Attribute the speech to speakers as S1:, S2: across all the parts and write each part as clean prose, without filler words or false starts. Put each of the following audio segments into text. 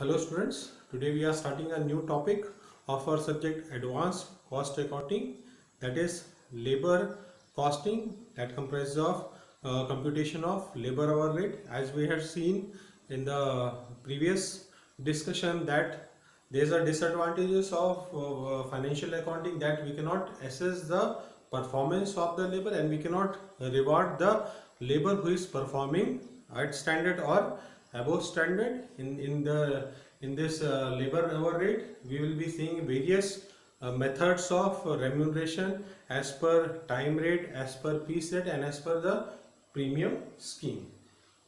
S1: Hello students, today we are starting a new topic of our subject Advanced Cost Accounting, that is labor costing, that comprises of computation of labor hour rate. As we had seen in the previous discussion that there are disadvantages of financial accounting, that we cannot assess the performance of the labor and we cannot reward the labor who is performing at standard or above standard. In this labor hour rate, we will be seeing various methods of remuneration as per time rate, as per piece rate, and as per the premium scheme.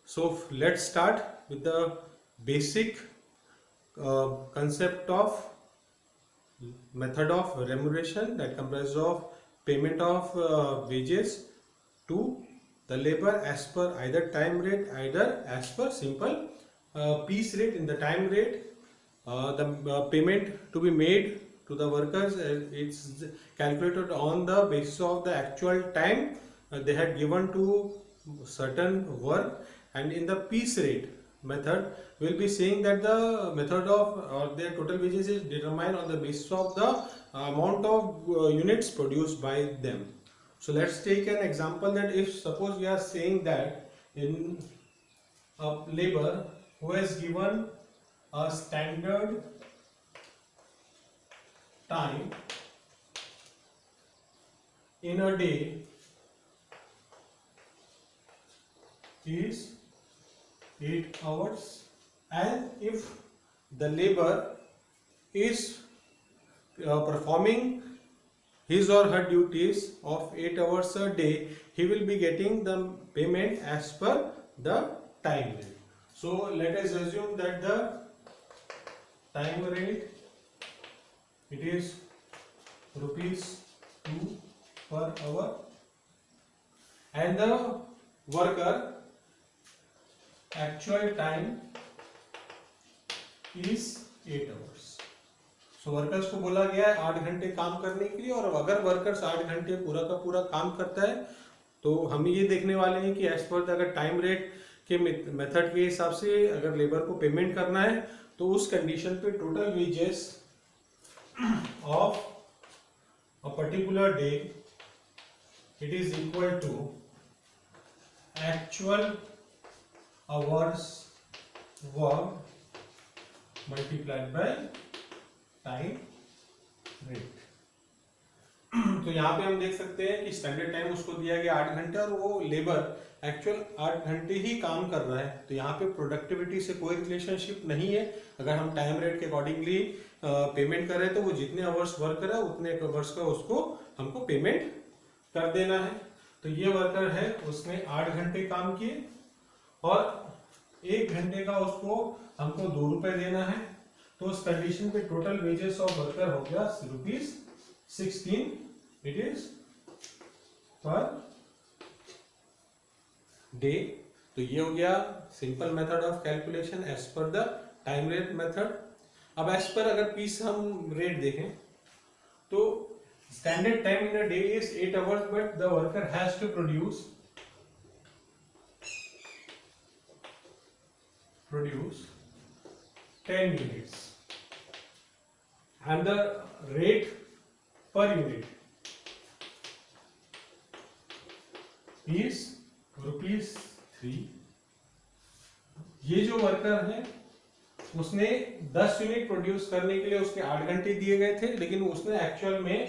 S1: So let's start with the basic concept of method of remuneration, that comprises of payment of wages to the labor as per either time rate, either as per simple piece rate. In the time rate, the payment to be made to the workers, it's calculated on the basis of the actual time they had given to certain work. And in the piece rate method, we will be saying that the method of their total wages is determined on the basis of the amount of units produced by them. So let's take an example, that if suppose we are saying that in a labor who has given a standard time in a day is 8 hours, and if the labor is performing his or her duties of 8 hours a day, he will be getting the payment as per the time rate. So let us assume that the time rate, it is rupees 2 per hour, and the worker actual time is 8 hours. So workers को बोला गया है 8 घंटे काम करने के लिए, और अगर वर्कर्स 8 घंटे पूरा का पूरा काम करता है तो हम ये देखने वाले हैं कि एज पर अगर टाइम रेट के मेथड के हिसाब से अगर लेबर को पेमेंट करना है तो उस कंडीशन पे total wages of a particular day it is equal to actual hours work multiplied by time rate. तो यहाँ पे हम देख सकते हैं कि स्टैंडर्ड टाइम उसको दिया गया 8 घंटे और वो लेबर एक्चुअल 8 घंटे ही काम कर रहा है, तो यहाँ पे प्रोडक्टिविटी से कोई रिलेशनशिप नहीं है. अगर हम टाइम रेट के अकॉर्डिंगली पेमेंट करें तो वो जितने आवर्स वर्क करे उतने आवर्स का उसको हमको पेमेंट कर देना है. तो ये वर्कर है, उसने 8 घंटे काम किए और 1 घंटे का उसको हमको 2 रुपए देना है. तो उस कंडीशन पे टोटल वेजेस ऑफ वर्कर हो गया ₹16, इट इज पर डे. तो ये हो गया simple method of calculation as per the time rate method. अब एज पर अगर पीस हम रेट देखें तो standard time in a day is 8 hours, but the worker has to produce 10 units, and the rate per unit is ₹3. ये जो worker है उसने 10 unit produce करने के लिए उसके 8 घंटे दिए गए थे, लेकिन उसने एक्चुअल में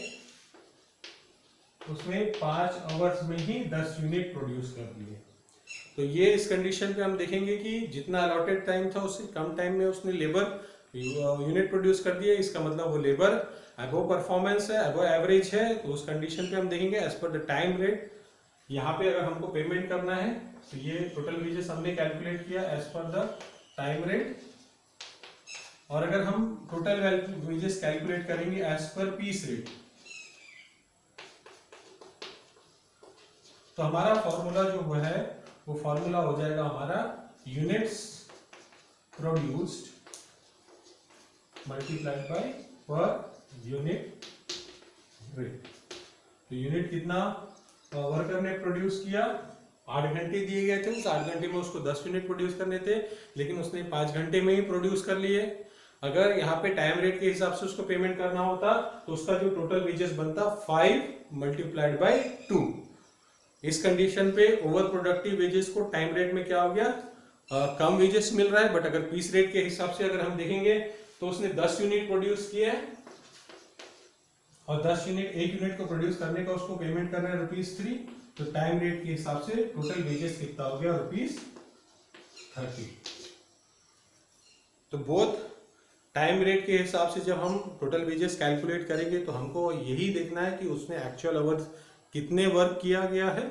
S1: उसने 5 आवर्स में ही 10 यूनिट प्रोड्यूस कर लिए. तो ये इस कंडीशन पे हम देखेंगे कि जितना अलॉटेड टाइम था उससे कम टाइम में उसने लेबर यूनिट प्रोड्यूस कर दिया. इसका मतलब वो लेबर अबव परफॉर्मेंस है, अबव एवरेज है. तो उस कंडीशन पे हम देखेंगे as per the time rate. यहाँ पे अगर हमको पेमेंट करना है तो ये टोटल वेजेस हमने कैलकुलेट किया as per the time rate, और अगर हम टोटल वेजेस कैलकुलेट करेंगे एज पर पीस रेट तो हमारा फॉर्मूला जो है वो फॉर्मूला हो जाएगा हमारा units produced multiplied by per unit rate. तो यूनिट कितना वर्कर ने प्रोड्यूस किया 8 घंटे दिए गए थे, उस 8 घंटे में उसको 10 यूनिट प्रोड्यूस करने थे, लेकिन उसने 5 घंटे में ही प्रोड्यूस कर लिए। अगर यहाँ पे टाइम रेट के हिसाब से उसको पेमेंट करना होता तो उसका जो टोटल वेजेस बनता 5 मल्टीप्लाइड बाई 2। इस कंडीशन पे ओवर प्रोडक्टिव वेजेस को टाइम रेट में क्या हो गया, कम वेजेस मिल रहा है। बट अगर पीस रेट के हिसाब से अगर हम देखेंगे तो उसने 10 यूनिट प्रोड्यूस किए हैं और 10 यूनिट, 1 यूनिट को प्रोड्यूस करने का उसको पेमेंट करना है ₹3। तो टाइम रेट के हिसाब से टोटल वेजेस कितना हो गया, ₹30। तो बोथ टाइम रेट के हिसाब से जब हम टोटल वेजेस कैलकुलेट करेंगे तो हमको यही देखना है कि उसने एक्चुअल आवर्स कितने वर्क किया गया है।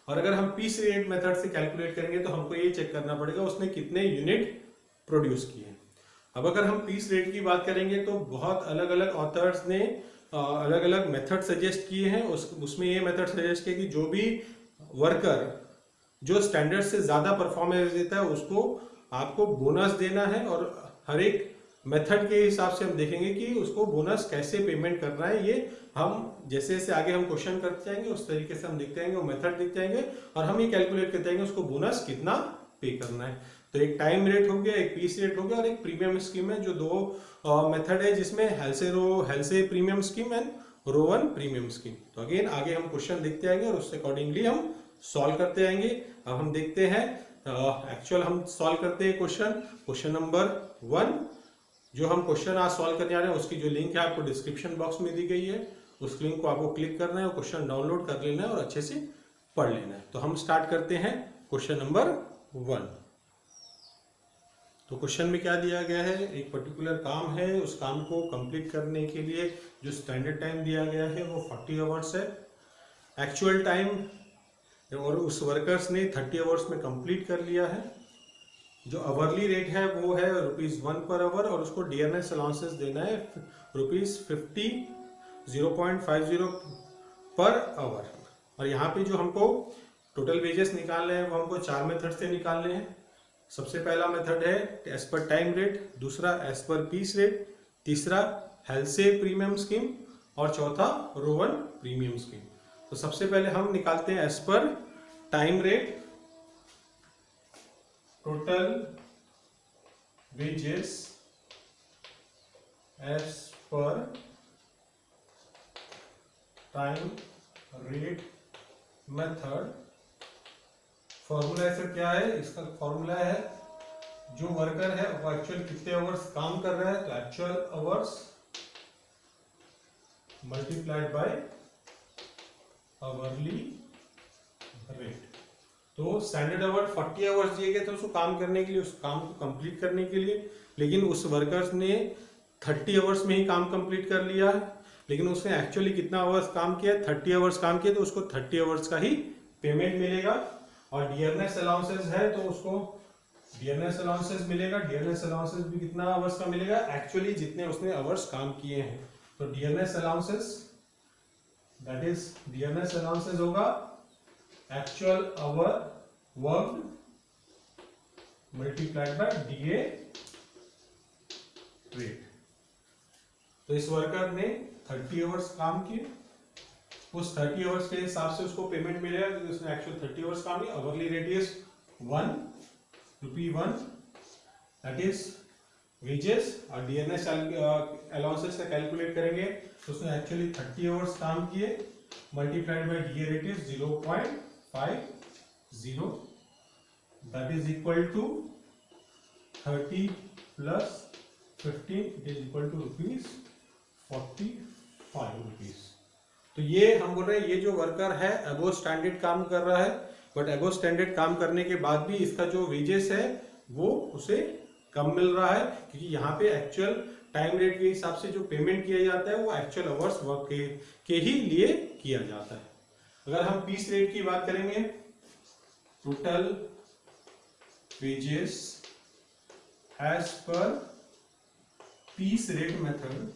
S1: और अगर हम पीस रेट मेथड से कैलकुलेट करेंगे तो हमको ये चेक करना पड़ेगा उसने कितने यूनिट प्रोड्यूस किए। अब अगर हम पीस रेट की बात करेंगे तो बहुत अलग अलग ऑथर्स ने अलग अलग मेथड सजेस्ट किए हैं। उसमें ये मेथड सजेस्ट किया कि जो भी वर्कर जो स्टैंडर्ड से ज़्यादा परफॉर्मेंस देता है उसको आपको बोनस देना है, और हर एक मेथड के हिसाब से हम देखेंगे कि उसको बोनस कैसे पेमेंट करना है। ये हम जैसे जैसे आगे हम क्वेश्चन करते जाएंगे उस तरीके से हम देखते जाएंगे, वो मेथड देखते जाएंगे और हम ये कैलकुलेट करते जाएंगे उसको बोनस कितना पे करना है। तो एक टाइम रेट हो गया, एक पीस रेट हो गया और एक प्रीमियम स्कीम है, जो दो मेथड है जिसमें हेल्से premium scheme and Rowan premium scheme. तो अगेन आगे हम क्वेश्चन देखते आएंगे और उससे अकॉर्डिंगली हम सॉल्व करते जाएंगे। अब हम देखते हैं एक्चुअल हम सॉल्व करते हैं क्वेश्चन नंबर 1। जो हम क्वेश्चन आज सॉल्व करने आ रहे हैं उसकी जो लिंक है आपको डिस्क्रिप्शन बॉक्स में दी गई है, उस लिंक को आपको क्लिक करना है और क्वेश्चन डाउनलोड कर लेना है और अच्छे से पढ़ लेना है। तो हम स्टार्ट करते हैं क्वेश्चन नंबर 1। तो क्वेश्चन में क्या दिया गया है, एक पर्टिकुलर काम है, उस काम को कंप्लीट करने के लिए जो स्टैंडर्ड टाइम दिया गया है वो 40 आवर्स है। एक्चुअल टाइम और उस वर्कर्स ने 30 आवर्स में कंप्लीट कर लिया है। जो अवरली रेट है वो है ₹1 पर आवर और उसको डियरनेस अलाउंसेस देना है ₹50 0.50 पर आवर। और यहाँ पे जो हमको टोटल वेजेस निकालने हैं वो हमको 4 मेथड से निकालने हैं। सबसे पहला मेथड है एज पर टाइम रेट, दूसरा एज पर पीस रेट, तीसरा हेल्से प्रीमियम स्कीम और चौथा रोवन प्रीमियम स्कीम। तो सबसे पहले हम निकालते हैं as per time rate. Total wages as per time rate method. Formula ऐसा क्या है, इसका फॉर्मूला है जो वर्कर है वो एक्चुअल कितने आवर्स काम कर रहा है, तो actual hours multiplied by hourly rate. तो स्टैंडर्ड आवर 40 आवर्स दिए गए थे उसको काम करने के लिए, उस काम को कंप्लीट करने के लिए, लेकिन उस वर्कर्स ने 30 आवर्स में ही काम कंप्लीट कर लिया है। लेकिन उसने एक्चुअली कितना आवर्स काम किया, 30 आवर्स काम किया, तो उसको 30 आवर्स का ही पेमेंट मिलेगा। और डियरनेस अलाउंसेस है तो उसको डियरनेस अलाउंसेस मिलेगा। डियरनेस अलाउंसेस भी कितना आवर्स का मिलेगा, एक्चुअली जितने उसने आवर्स काम किए हैं। तो dearness allowances that is dearness allowances होगा actual hour work multiplied by DA rate. तो इस वर्कर ने 30 आवर्स काम किए, उस 30 आवर्स के हिसाब से उसको पेमेंट मिलेगा क्योंकि उसने एक्चुअल 30 आवर्स काम किया। Hourly rate is ₹1 that is wages. और डीएनएस अलाउंसेस का कैलकुलेट करेंगे तो उसने एक्चुअली 30 आवर्स काम किए multiplied by DA rate is 0.50 that is equal to 30 plus 15 it is equal to ₹45। तो ये हम बोल रहे हैं ये जो वर्कर है अबो स्टैंडर्ड काम कर रहा है, बट अबो स्टैंडर्ड काम करने के बाद भी इसका जो वेजेस है वो उसे कम मिल रहा है, क्योंकि यहाँ पे एक्चुअल टाइम रेट के हिसाब से जो पेमेंट किया जाता है वो एक्चुअल आवर्स वर्क के ही लिए किया जाता है। अगर हम पीस रेट की बात करेंगे, total wages as per piece rate method.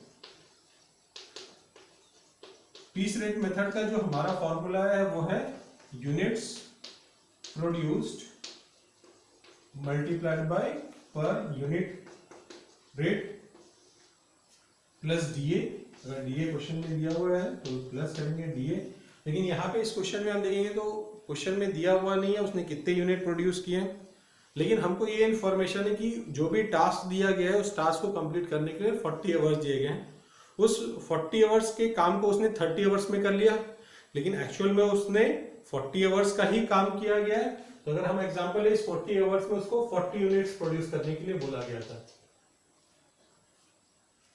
S1: Piece rate method का जो हमारा फॉर्मूला है वो है units produced multiplied by per unit rate plus DA. अगर डीए क्वेश्चन में दिया हुआ है तो प्लस करेंगे डीए, लेकिन यहाँ पे इस क्वेश्चन में हम देखेंगे तो क्वेश्चन में दिया हुआ नहीं है उसने कितने यूनिट प्रोड्यूस किए हैं, लेकिन हमको ये इन्फॉर्मेशन है कि जो भी टास्क दिया गया है उस टास्क को कंप्लीट करने के लिए 40 आवर्स दिए गए हैं। उस 40 आवर्स के काम को उसने 30 आवर्स में कर लिया, लेकिन एक्चुअल में उसने 40 आवर्स का ही काम किया गया है। तो अगर हम एग्जांपल है, इस 40 आवर्स में उसको 40 यूनिट्स प्रोड्यूस करने के लिए बोला गया था,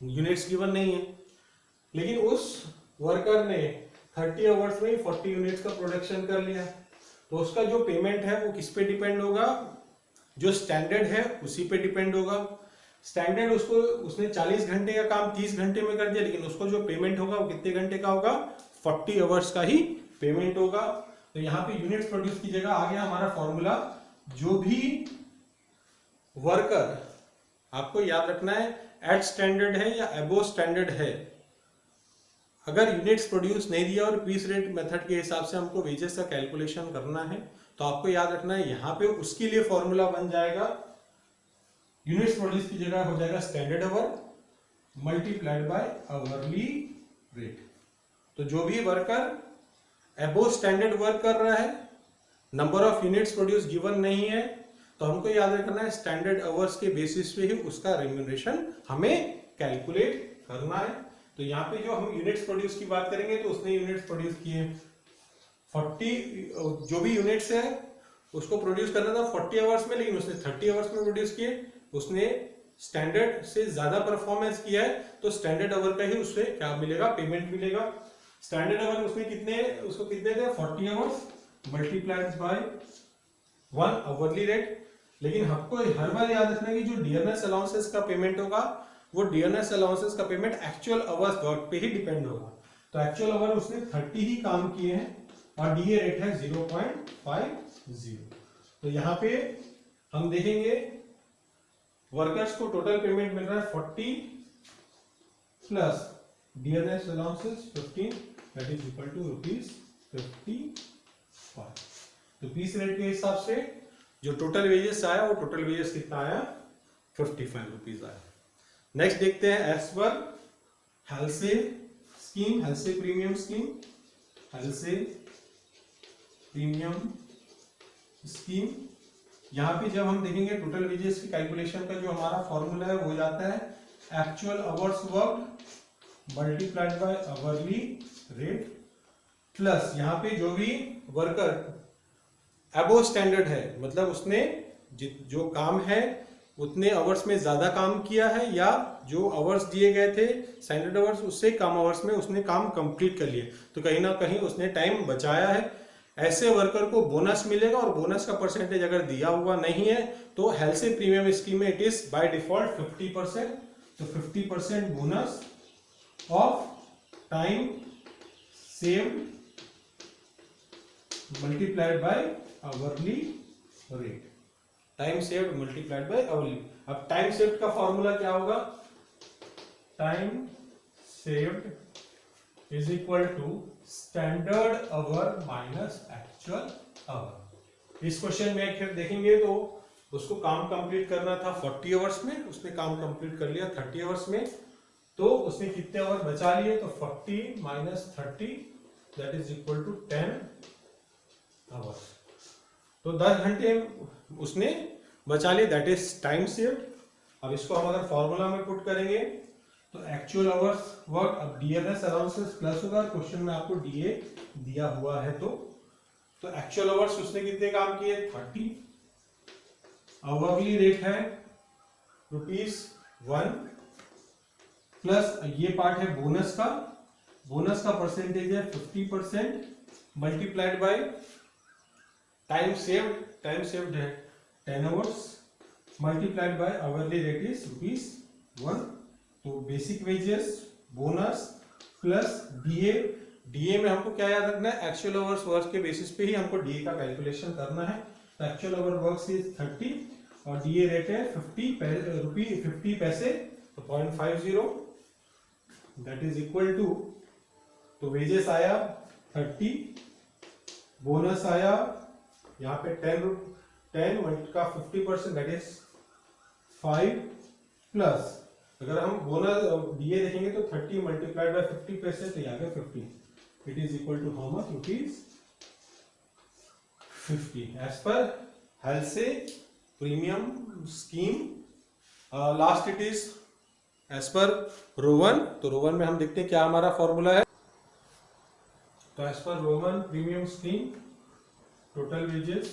S1: यूनिट्स गिवन नहीं है, लेकिन उस वर्कर ने 30 आवर्स में 40 यूनिट्स का प्रोडक्शन कर लिया, तो उसका जो पेमेंट है वो किस पे डिपेंड होगा, जो स्टैंडर्ड है उसी पे डिपेंड होगा। स्टैंडर्ड उसने 40 घंटे का काम 30 घंटे में कर दिया, लेकिन उसको जो पेमेंट होगा वो कितने घंटे का होगा, 40 आवर्स का ही पेमेंट होगा। तो यहाँ पे यूनिट्स प्रोड्यूस की जगह आ गया हमारा फॉर्मूला, जो भी वर्कर आपको याद रखना है एट स्टैंडर्ड है या अबोव स्टैंडर्ड है, अगर यूनिट्स प्रोड्यूस नहीं दिया और पीस रेट मेथड के हिसाब से हमको वेजेस का कैलकुलेशन करना है, तो आपको याद रखना है यहाँ पे उसके लिए फॉर्मूला बन जाएगा, यूनिट्स प्रोड्यूस की जगह हो जाएगा standard hour multiplied by hourly rate. तो जो भी वर्कर अबोव स्टैंडर्ड वर्क कर रहा है, number of units produce given नहीं है, तो हमको याद रखना है स्टैंडर्ड आवर्स के बेसिस पे ही उसका रेम्यूनरेशन हमें कैलकुलेट करना है। तो यहाँ पे जो हम यूनिट्स प्रोड्यूस की बात करेंगे, तो उसने यूनिट्स प्रोड्यूस किए 40, जो भी यूनिट्स है उसको प्रोड्यूस करना था 40 आवर्स में, लेकिन उसने 30 आवर्स में प्रोड्यूस किए। उसने स्टैंडर्ड से ज्यादा परफॉर्मेंस किया है, तो स्टैंडर्ड आवर का ही उससे क्या मिलेगा, पेमेंट मिलेगा। स्टैंडर्ड आवर उसको कितने थे, 40 hours multiplied bye 1 hourly rate. लेकिन हमको हर बार याद रखना है कि जो डीएनएस अलाउंसेस का पेमेंट होगा, वो डीएनएस अलाउंसेस का पेमेंट एक्चुअल आवर्स वर्क पे ही डिपेंड होगा। तो एक्चुअल आवर उसने 30 ही काम किए हैं और डीए रेट है 0.50। तो यहाँ पे हम देखेंगे वर्कर्स को टोटल पेमेंट मिल रहा है 40 plus DNS allowances 15, that is equal to ₹55। तो पीस रेट के हिसाब से जो टोटल वेजेस आया, वो टोटल वेजेस कितना आया, ₹55 आया। नेक्स्ट देखते हैं as per Halsey scheme, Halsey premium scheme, Halsey premium scheme. यहाँ पे जब हम देखेंगे टोटल वेजेस की कैलकुलेशन का जो हमारा फॉर्मूला है वो हो जाता है actual hours work multiplied by hourly rate, plus यहाँ पे जो भी वर्कर अबोव स्टैंडर्ड है, मतलब उसने जो काम है उतने आवर्स में ज्यादा काम किया है, या जो आवर्स दिए गए थे स्टैंडर्ड आवर्स उससे कम आवर्स में उसने काम कंप्लीट कर लिया, तो कहीं ना कहीं उसने टाइम बचाया है। ऐसे वर्कर को बोनस मिलेगा, और बोनस का परसेंटेज अगर दिया हुआ नहीं है तो हेल्से प्रीमियम स्कीम में इट इज बाय डिफॉल्ट 50%। तो 50% bonus of time saved multiplied by hourly rate, time saved multiplied by hourly. अब टाइम सेव्ड का फॉर्मूला क्या होगा, time saved is equal to standard hour minus actual hour. इस question में फिर देखेंगे तो उसको काम कंप्लीट करना था 40 आवर्स में, उसने काम कंप्लीट कर लिया 30 आवर्स में, तो उसने कितने आवर बचा लिए, तो 40 minus 30 that is equal to 10 hours. तो 10 घंटे उसने बचा लिए, दैट इज टाइम सेव्ड। अब इसको हम अगर फॉर्मूला में पुट करेंगे तो एक्चुअल आवर्स वर्क, अब डीएनएस अलाउंसेस प्लस होगा, क्वेश्चन में आपको डीए दिया हुआ है, तो एक्चुअल आवर्स उसने कितने काम किए, 30। आवरली रेट है ₹1 प्लस ये पार्ट है बोनस का, बोनस का परसेंटेज है 50% multiplied by time saved, time saved है 10 hours multiplied by hourly rate is ₹1। तो basic wages, bonus plus DA, DA में हमको क्या याद रखना है, एक्चुअल आवर्स वर्क के बेसिस पे ही हमको डीए का कैलकुलेशन करना है। तो एक्चुअल आवर वर्क इज 30 और डीए रेट है 50 पैसे, तो 0.50 दैट इज इक्वल टू, तो वेजेस आया 30, बोनस आया यहाँ पे 10 का 50% दैट इज 5 प्लस, अगर हम बोनस डीए देखेंगे तो 30 मल्टीप्लाइड बाय 50 पैसे, तो यहाँ पे 50, it is equal to how much, ₹50। 50 as per Halsey premium scheme. Last it is as per Rowan. तो रोवन में हम देखते हैं क्या हमारा फॉर्मूला है। तो as per Rowan premium scheme total wages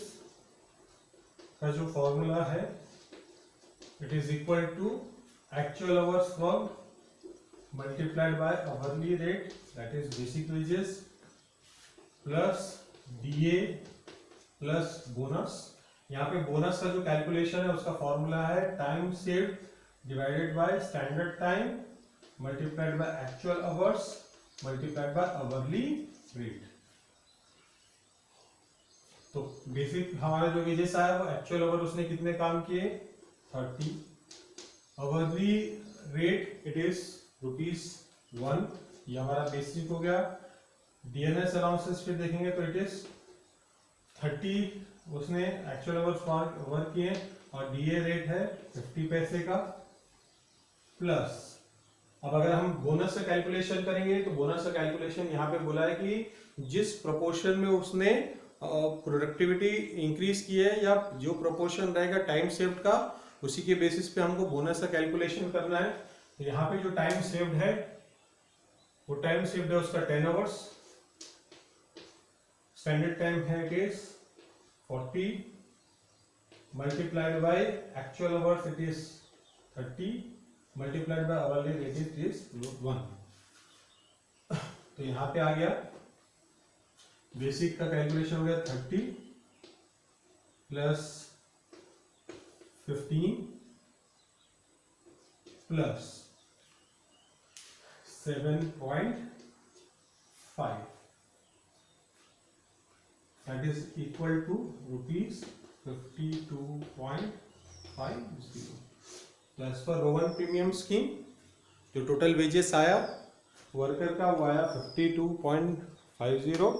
S1: का जो फॉर्मूला है it is equal to actual hours work multiplied by hourly rate that is basic wages plus DA plus bonus. यहाँ पे बोनस का जो कैलकुलेशन है उसका फॉर्मूला है time saved divided by standard time multiplied by actual hours multiplied by hourly rate. तो basic हमारा जो वेजेस आया वो एक्चुअल आवर उसने कितने काम किए 30। Hourly rate it is ₹1। ये हमारा बेसिक हो गया। डीएनएस अलाउंसेस फिर देखेंगे तो इट इज 30 उसने एक्चुअल आवर्स वर्क किए और डीए रेट है 50 पैसे का प्लस। अब अगर हम बोनस का कैलकुलेशन करेंगे तो बोनस का कैलकुलेशन यहाँ पे बोला है कि जिस प्रोपोर्शन में उसने प्रोडक्टिविटी इंक्रीज की है या जो प्रोपोर्शन रहेगा टाइम सेव्ड का उसी के बेसिस पे हमको बोनस का कैलकुलेशन करना है। तो यहाँ पे जो टाइम सेव्ड है वो टाइम सेव्ड है उसका 10 आवर्स। स्टैंडर्ड टाइम है it is 40 multiplied by actual hours it is 30 multiplied by hourly rate it is 1। तो यहाँ पे आ गया बेसिक का कैलकुलेशन हो गया 30 प्लस 15 प्लस 7.5 that is equal to ₹52.50। तो as per Rowan premium scheme जो टोटल वेजेस आया वर्कर का वो आया 52.50।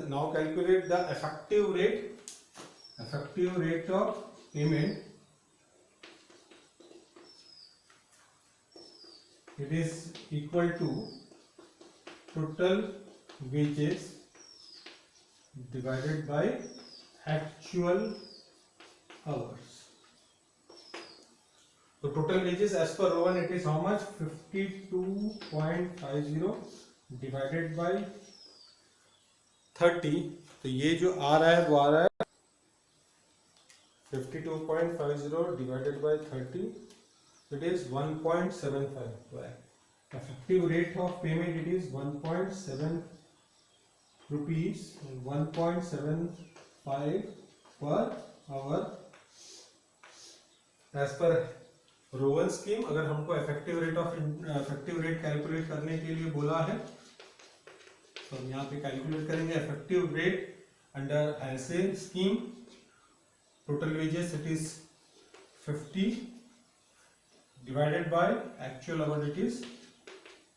S1: Now calculate the effective rate of payment. It is equal to total wages divided by actual hours. So total wages as per Rowan it is how much 52.50 divided by 30। तो ये जो आ रहा है वो आ रहा है 52.50 divided by 30 it is 1.75। तो effective rate of payment it is 1.7 rupees 1.75 per hour as per Rowan scheme. अगर हमको इफेक्टिव रेट कैलकुलेट करने के लिए बोला है तो हम यहाँ पे कैलकुलेट करेंगे इफेक्टिव रेट अंडर ऐसे scheme. Total wages it is 50 divided by actual hour it is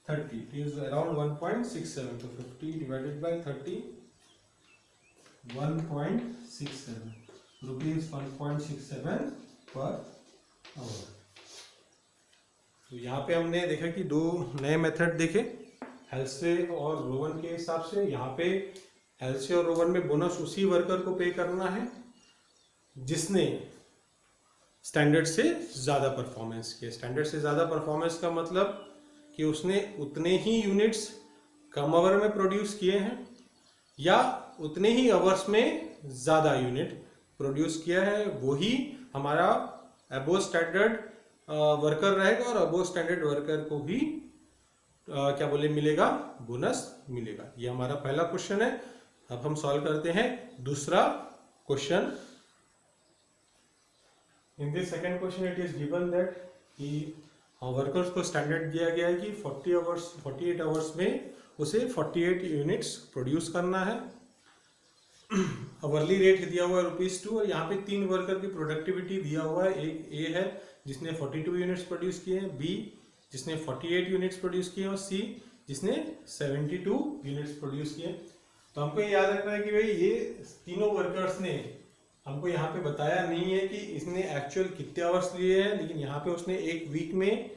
S1: 30। it is around 1.67। तो 50 divided by 30 1.67 rupees 1.67 per hour। तो यहाँ पे हमने देखा कि दो नए मेथड देखे हेल्से और रोवन के हिसाब से। यहाँ पे हेल्से और रोवन में बोनस उसी वर्कर को पे करना है जिसने स्टैंडर्ड से ज़्यादा परफॉर्मेंस किया। स्टैंडर्ड से ज़्यादा परफॉर्मेंस का मतलब कि उसने उतने ही यूनिट्स कम आवर में प्रोड्यूस किए हैं या उतने ही आवर्स में ज़्यादा यूनिट प्रोड्यूस किया है, वही हमारा अबोव स्टैंडर्ड वर्कर रहेगा और अबोव स्टैंडर्ड वर्कर को भी क्या बोले मिलेगा बोनस मिलेगा। ये हमारा पहला क्वेश्चन है। अब हम सॉल्व करते हैं दूसरा question. In this second question it is given that कि वर्कर्स को स्टैंडर्ड दिया गया है कि 48 आवर्स में उसे 48 यूनिट्स प्रोड्यूस करना है। अवरली रेट दिया हुआ है ₹2 और यहाँ पे 3 वर्कर की प्रोडक्टिविटी दिया हुआ है। एक ए है जिसने 42 यूनिट्स प्रोड्यूस किए हैं, बी जिसने 48 यूनिट्स प्रोड्यूस किए और सी जिसने 72 यूनिट्स प्रोड्यूस किए। तो हमको ये याद रखना है कि भाई ये तीनों वर्कर्स ने हमको यहाँ पे बताया नहीं है कि इसने एक्चुअल कितने आवर्स लिए हैं, लेकिन यहाँ पे उसने एक वीक में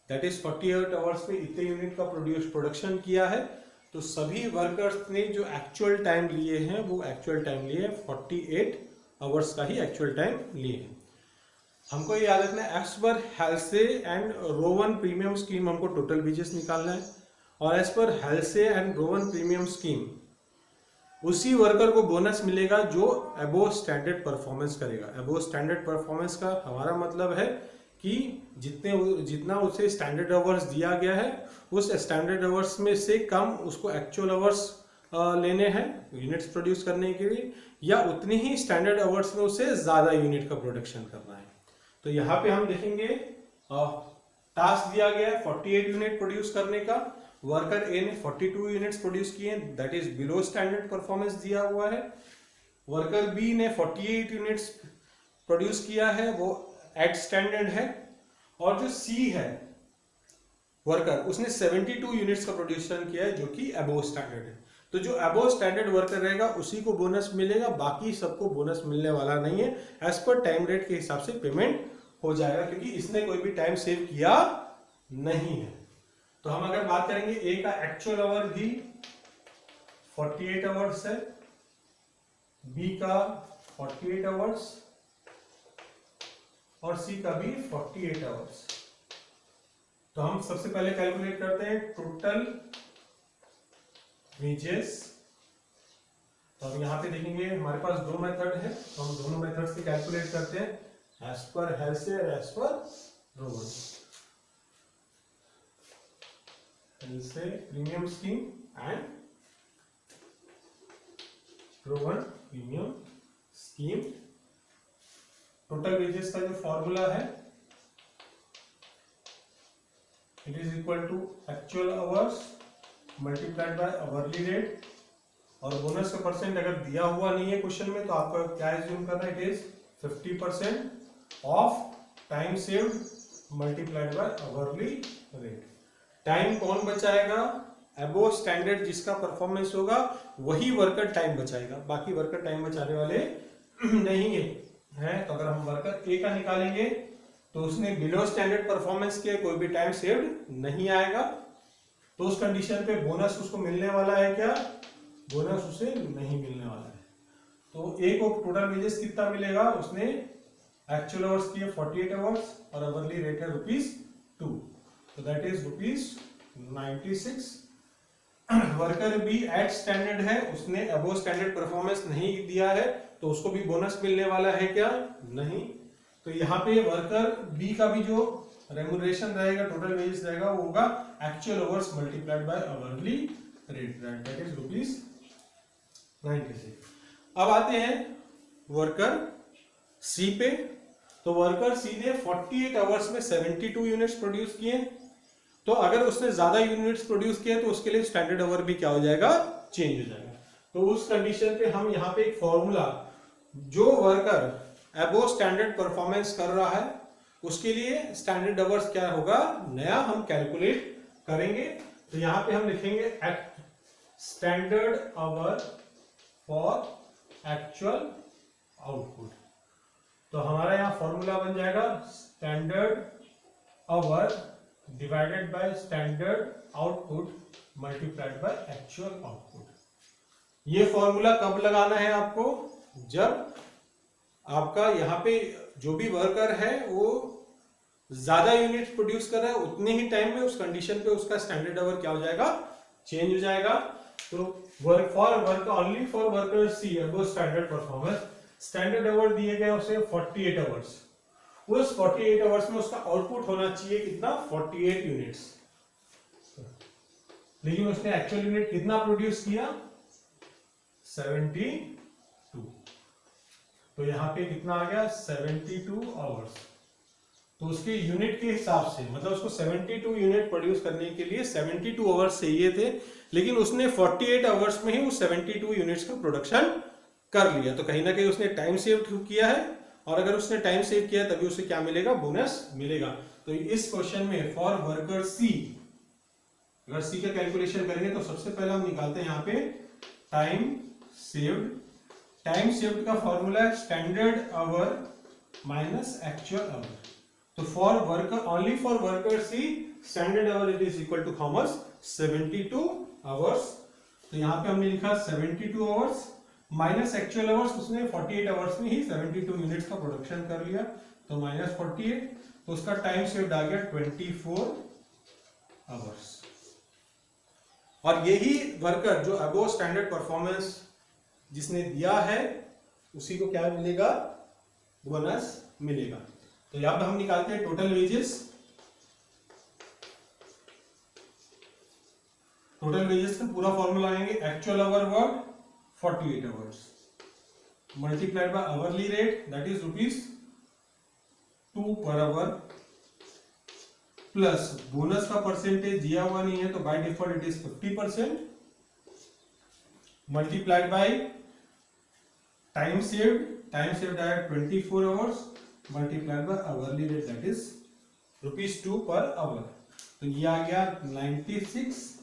S1: दैट इज 48 आवर्स में इतने यूनिट का प्रोडक्शन किया है। तो सभी वर्कर्स ने जो एक्चुअल टाइम लिए हैं वो एक्चुअल टाइम लिए 48 आवर्स का ही एक्चुअल टाइम लिए हैं। हमको ये याद रखना है, as per Halsey and Rowan premium scheme हमको टोटल वेजेस निकालना है, और as per Halsey and Rowan premium scheme उसी वर्कर को बोनस मिलेगा जो अबोव स्टैंडर्ड परफॉर्मेंस करेगा। अबोव स्टैंडर्ड परफॉर्मेंस का हमारा मतलब है कि जितना उसे स्टैंडर्ड आवर्स दिया गया है उस स्टैंडर्ड आवर्स में से कम उसको एक्चुअल आवर्स लेने हैं यूनिट्स प्रोड्यूस करने के लिए, या उतनी ही स्टैंडर्ड आवर्स में उसे ज्यादा यूनिट का प्रोडक्शन करना है। तो यहाँ पे हम देखेंगे टास्क दिया गया है 48 यूनिट प्रोड्यूस करने का, वर्कर ए ने 42 यूनिट्स प्रोड्यूस किए, that is below standard performance दिया हुआ है। वर्कर बी ने 48 यूनिट्स प्रोड्यूस किया है, वो एट स्टैंडर्ड है। और जो सी है वर्कर, उसने 72 यूनिट्स का प्रोड्यूशन किया है जो कि अबोव स्टैंडर्ड है। तो जो अबोव स्टैंडर्ड वर्कर रहेगा उसी को बोनस मिलेगा, बाकी सबको बोनस मिलने वाला नहीं है। एज पर टाइम रेट के हिसाब से पेमेंट हो जाएगा, क्योंकि इसने कोई भी टाइम सेव किया नहीं है। तो हम अगर बात करेंगे ए का एक्चुअल आवर भी 48 आवर्स है, बी का 48 आवर्स और सी का भी 48 आवर्स। तो हम सबसे पहले कैलकुलेट करते हैं टोटल वेजेस। तो हम यहां पे देखेंगे हमारे पास दो मेथड है, तो हम दोनों मेथड से कैलकुलेट करते हैं, एज पर हेल्से और as per Rowan. Halsey premium scheme and Rowan premium scheme. Total wages का जो फॉर्मूला है, it is equal to actual hours multiplied by hourly rate. और बोनस का परसेंट अगर दिया हुआ नहीं है क्वेश्चन में तो आपको क्या एज्यूम करना है, it is 50% of time saved multiplied by hourly rate. Time कौन बचाएगा? अबोव स्टैंडर्ड जिसका परफॉर्मेंस होगा वही वर्कर टाइम बचाएगा, बाकी वर्कर टाइम बचाने वाले नहीं है। तो अगर हम वर्कर ए का निकालेंगे तो उसने बिलो स्टैंडर्ड परफॉर्मेंस के कोई भी टाइम सेव्ड नहीं आएगा, तो उस कंडीशन पे बोनस उसको मिलने वाला है क्या? बोनस उसे नहीं मिलने वाला है। तो ए को टोटल वेजेस कितना मिलेगा? उसने एक्चुअल आवर्स किए 48 आवर्स और आवरली रेट है ₹2, तो that is ₹96। Worker B at standard है, उसने अबोव स्टैंडर्ड परफॉर्मेंस नहीं दिया है, तो उसको भी बोनस मिलने वाला है क्या? नहीं। तो यहाँ पे वर्कर बी का भी जो रेम्यूनरेशन रहेगा, टोटल वेजेस रहेगा, वो होगा actual hours multiplied by hourly rate, that is ₹96। अब आते हैं वर्कर सी पे। तो वर्कर सी ने 48 आवर्स में 72 यूनिट्स प्रोड्यूस किए, तो अगर उसने ज्यादा यूनिट्स प्रोड्यूस किए तो उसके लिए स्टैंडर्ड आवर भी क्या हो जाएगा? चेंज हो जाएगा। तो उस कंडीशन पे हम यहाँ पे एक फॉर्मूला, जो वर्कर अबोव स्टैंडर्ड परफॉर्मेंस कर रहा है उसके लिए स्टैंडर्ड आवर्स क्या होगा, नया हम कैलकुलेट करेंगे। तो यहाँ पे हम लिखेंगे standard hour for actual output. तो हमारा यहाँ फॉर्मूला बन जाएगा standard our divided by standard output multiplied by actual output. ये फॉर्मूला कब लगाना है आपको? जब आपका यहाँ पे जो भी वर्कर है वो ज्यादा यूनिट प्रोड्यूस कर रहा है, उतने ही टाइम में उस कंडीशन पे उसका स्टैंडर्ड आवर क्या हो जाएगा? चेंज हो जाएगा। तो only for worker C above standard performance, standard hour दिए गए उसे 48 आवर्स, उस 48 आवर्स में उसका आउटपुट होना चाहिए कितना? 48 यूनिट्स। लेकिन उसने एक्चुअल यूनिट कितना प्रोड्यूस किया? 72। तो यहाँ पे कितना आ गया? 72 आवर्स। तो उसके यूनिट के हिसाब से, मतलब उसको 72 यूनिट प्रोड्यूस करने के लिए 72 आवर्स चाहिए थे, लेकिन उसने 48 आवर्स में ही वो 72 यूनिट्स का प्रोडक्शन कर लिया। तो कहीं ना कहीं उसने टाइम सेव किया है, और अगर उसने टाइम सेव किया तभी उसे क्या मिलेगा? बोनस मिलेगा। तो इस क्वेश्चन में फॉर वर्कर सी, अगर सी का कैलकुलेशन करेंगे तो सबसे पहले हम निकालते हैं यहाँ पे टाइम सेव्ड। टाइम सेव्ड का फॉर्मूला है standard hour minus actual hour. तो for worker, only for worker C, standard hour it is equal to how much? 72 hours तो यहाँ पे हमने लिखा 72 आवर्स माइनस एक्चुअल आवर्स, उसने 48 आवर्स में ही 72 यूनिट्स का प्रोडक्शन कर लिया, तो माइनस 48, तो उसका टाइम सेव्ड आ गया 24 आवर्स। और यही वर्कर जो अबोव स्टैंडर्ड परफॉर्मेंस जिसने दिया है उसी को क्या मिलेगा, बोनस मिलेगा। तो यहां पर हम निकालते हैं टोटल वेजेस। टोटल वेजेस का पूरा फॉर्मूला आएंगे actual hour work 48 hours multiplied by hourly rate that is ₹2 per hour plus bonus का परसेंटेज दिया हुआ नहीं है तो by default it is 50% multiplied by time saved आया 24 hours multiplied by hourly rate that is ₹2 per hour. तो ये आ गया 96।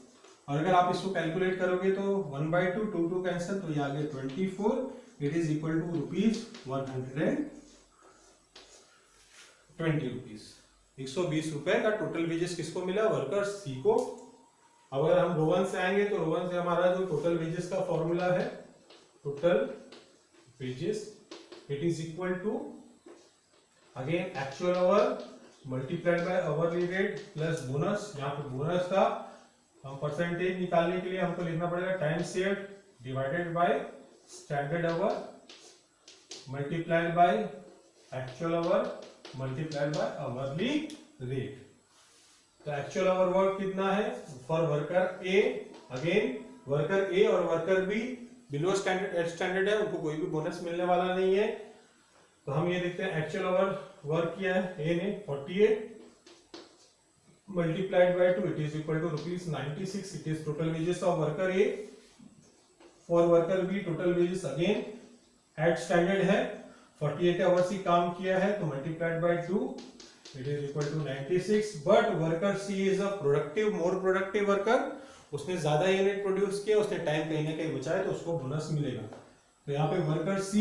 S1: और अगर आप इसको कैलकुलेट करोगे तो 1/2 2 कैंसिल, तो ये आ गया 24, इट इज इक्वल टू ₹120। 120 रुपए का टोटल वेजेस किसको मिला, वर्कर सी को। अगर हम रोवन से आएंगे तो रोवन से हमारा जो टोटल वेजेस का फॉर्मूला है, total wages it is equal to again actual hour multiplied by hourly rate plus bonus. यहाँ पे बोनस का हम परसेंटेज निकालने के लिए हमको लिखना पड़ेगा time saved divided by standard hour multiplied by actual hour multiplied by hourly rate. तो एक्चुअल आवर वर्क कितना है for worker A, again worker A और वर्कर बी बिलो स्टैंडर्ड है, उनको कोई भी बोनस मिलने वाला नहीं है। तो हम ये देखते हैं एक्चुअल आवर वर्क किया है ए ने 48 multiplied by 2 it is equal to ₹96, it is total wages of worker A। for worker B total wages again at standard है 48 आवर्स ही काम किया है तो multiplied by 2 it is equal to 96। but worker C is a productive more productive worker, उसने ज्यादा unit produce किया, उसने time कहीं ना कहीं बचाया तो उसको बोनस मिलेगा। तो यहाँ पे वर्कर C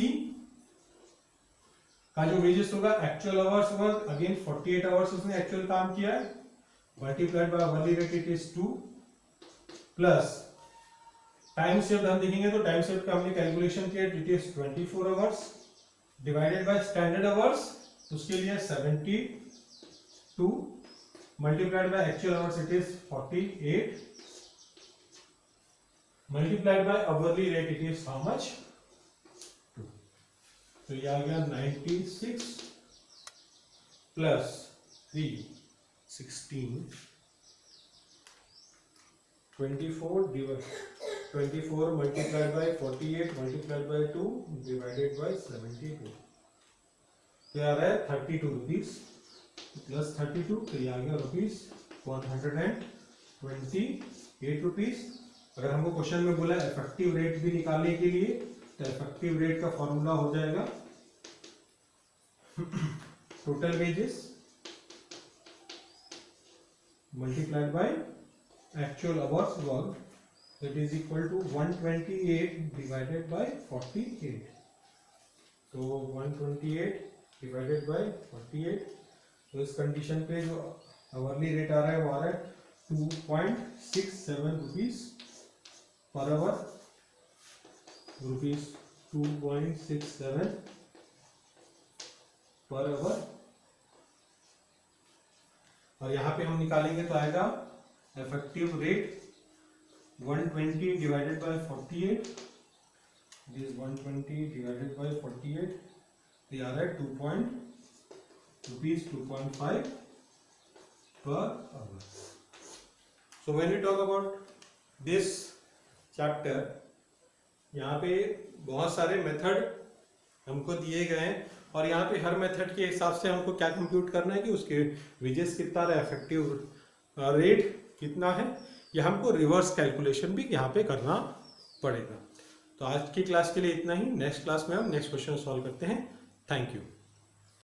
S1: का जो वेजेस होगा actual hours work again 48 hours उसने एक्चुअल काम किया है multiplied by hourly rate it is 2 plus time saved हम देखेंगे तो टाइम सेव्ड का हमने कैलकुलेशन किया it is 24 hours divided by standard hours, तो उसके लिए 72 multiplied by actual hours it is 48 multiplied by hourly rate it is how much 2। तो ये आ गया 96 plus 316 24 multiplied by 48 multiplied by 2 divided by 72, तो आ रहा है 32 रुपीज प्लस 32, तो ये आ गया ₹128। अगर हमको क्वेश्चन में बोला इफेक्टिव रेट भी निकालने के लिए तो इफेक्टिव रेट का फॉर्मूला हो जाएगा total wages multiplied by actual hours worked, that is equal to 128 divided by 48। तो 128 divided by 48, तो इस कंडीशन पे जो आवरली रेट आ रहा है वो आ रहा है 2.67 rupees per hour, ₹2.67 per hour. और यहाँ पे हम निकालेंगे तो आएगा effective rate 120 divided by 48, this 120 divided by 48, तो ये आ रहा है ₹2.5 per hour। So when we talk about this chapter, यहाँ पे बहुत सारे मेथड हमको दिए गए हैं और यहाँ पे हर मेथड के हिसाब से हमको क्या कंप्यूट करना है कि उसके वेजेस कितना है, इफेक्टिव रेट कितना है, या हमको रिवर्स कैलकुलेशन भी यहाँ पे करना पड़ेगा। तो आज की क्लास के लिए इतना ही। नेक्स्ट क्लास में हम नेक्स्ट क्वेश्चन सॉल्व करते हैं। Thank you.